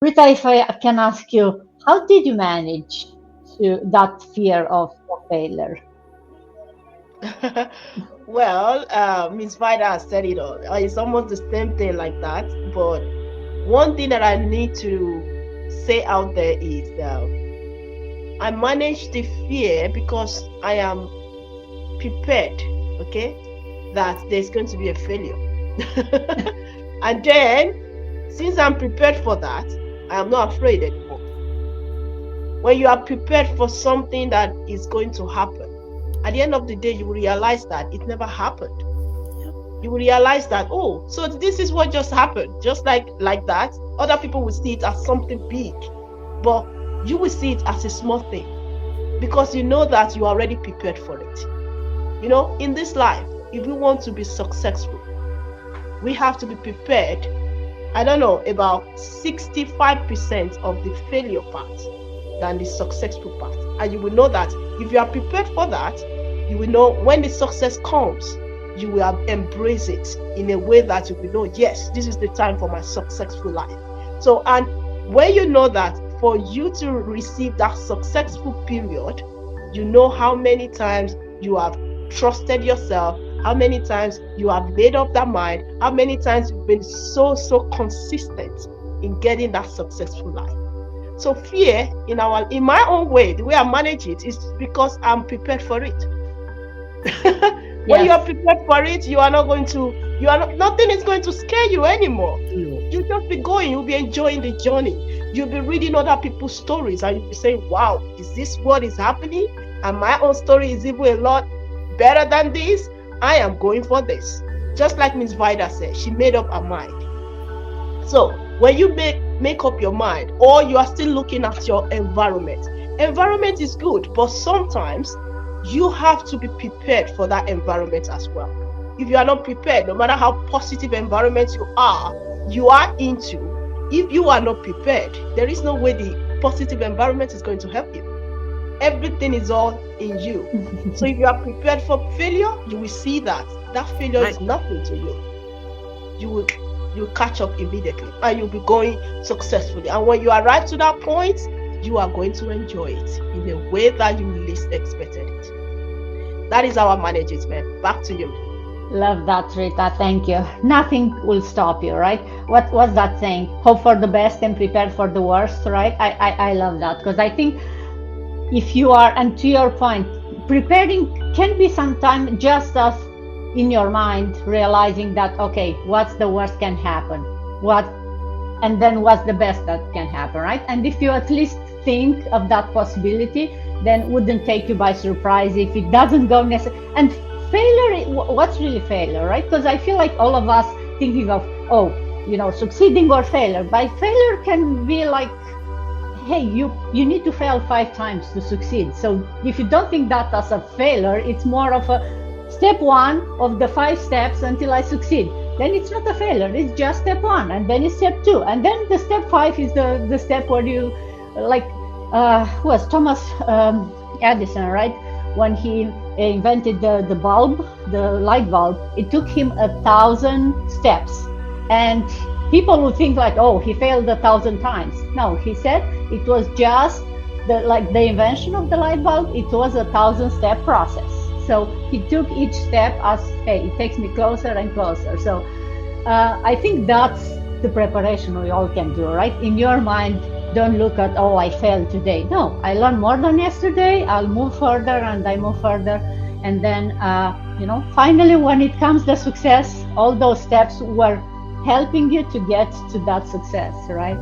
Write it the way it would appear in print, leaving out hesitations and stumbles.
Rita, if I can ask you, how did you manage to that fear of failure? Well, Miss Vida has said it all. It's almost the same thing like that. But one thing that I need to say out there is I manage the fear because I am prepared, okay, that there's going to be a failure. And then, since I'm prepared for that, I am not afraid anymore. When you are prepared for something that is going to happen, at the end of the day, you will realize that it never happened. You will realize that, oh, so this is what just happened. Just like that, other people will see it as something big, but you will see it as a small thing because you know that you are already prepared for it. In this life, if we want to be successful, we have to be prepared. I don't know, about 65% of the failure part than the successful part. And you will know that if you are prepared for that, you will know when the success comes, you will embrace it in a way that you will know, yes, this is the time for my successful life. So, and when you know that for you to receive that successful period, you know how many times you have trusted yourself, how many times you have made up that mind, how many times you've been so consistent in getting that successful life. So fear in my own way, the way I manage it is because I'm prepared for it. When you Yes. are prepared for it, nothing is going to scare you anymore. You just be going, you'll be enjoying the journey. You'll be reading other people's stories and you'll be saying, wow, is this what is happening? And my own story is even a lot better than this. I am going for this. Just like Miss Vida said, she made up her mind. So when you make up your mind, or you are still looking at your environment is good, but sometimes you have to be prepared for that environment as well. If you are not prepared, no matter how positive environment you are into, if you are not prepared, there is no way the positive environment is going to help you. Everything is all in you. So if you are prepared for failure, you will see that failure Right. is nothing to you. You catch up immediately and you'll be going successfully. And when you arrive to that point, you are going to enjoy it in a way that you least expected it. That is our management. Back to you. Love that, Rita. Thank you. Nothing will stop you, right? What was that saying? Hope for the best and prepare for the worst, right? I love that because I think if you are, and to your point, preparing can be sometimes just as in your mind realizing that, okay, what's the worst can happen? What, and then what's the best that can happen, right? And if you at least think of that possibility, then it wouldn't take you by surprise if it doesn't go necessarily. And failure, what's really failure, right? Because I feel like all of us thinking of, oh, succeeding or failure. By failure can be like, hey, you need to fail 5 times to succeed. So if you don't think that as a failure, it's more of a step one of the 5 steps until I succeed. Then it's not a failure, it's just step one, and then it's step two, and then the step five is the step where you, like, who was Thomas Edison, right? When he invented the bulb, the light bulb, it took him 1,000 steps. And people would think like, oh, he failed 1,000 times. No, he said it was just the invention of the light bulb. It was 1,000-step process. So he took each step as, hey, it takes me closer and closer. So I think that's the preparation we all can do, right? In your mind, don't look at, oh, I failed today. No, I learned more than yesterday. I'll move further and I move further. And then, finally, when it comes to success, all those steps were helping you to get to that success, right?